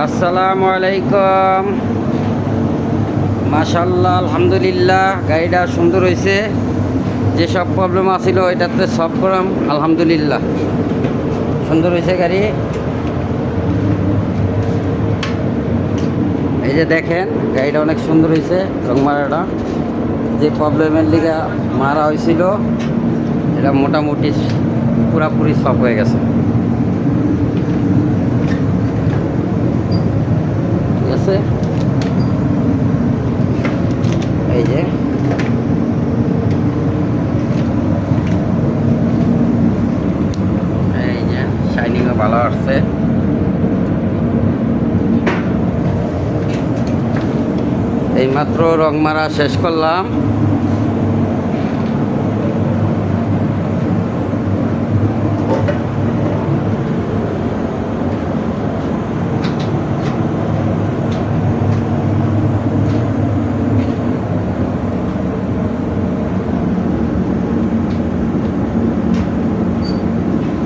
আসসালামু আলাইকুম। মাশাআল্লাহ, আলহামদুলিল্লাহ, গাড়িটা সুন্দর হয়েছে। যেসব প্রবলেম আছিল এটাতে সলভ করলাম, আলহামদুলিল্লাহ সুন্দর হয়েছে গাড়ি। এই যে দেখেন, গাড়িটা অনেক সুন্দর হয়েছে। রং মারাটা যে প্রবলেমের লিগে মারা হয়েছিল এটা মোটামুটি পুরাপুরি সলভ হয়ে গেছে। ঠিক আছে, এই যে শাইনিংও ভালো আসছে। এইমাত্র রং মারা শেষ করলাম।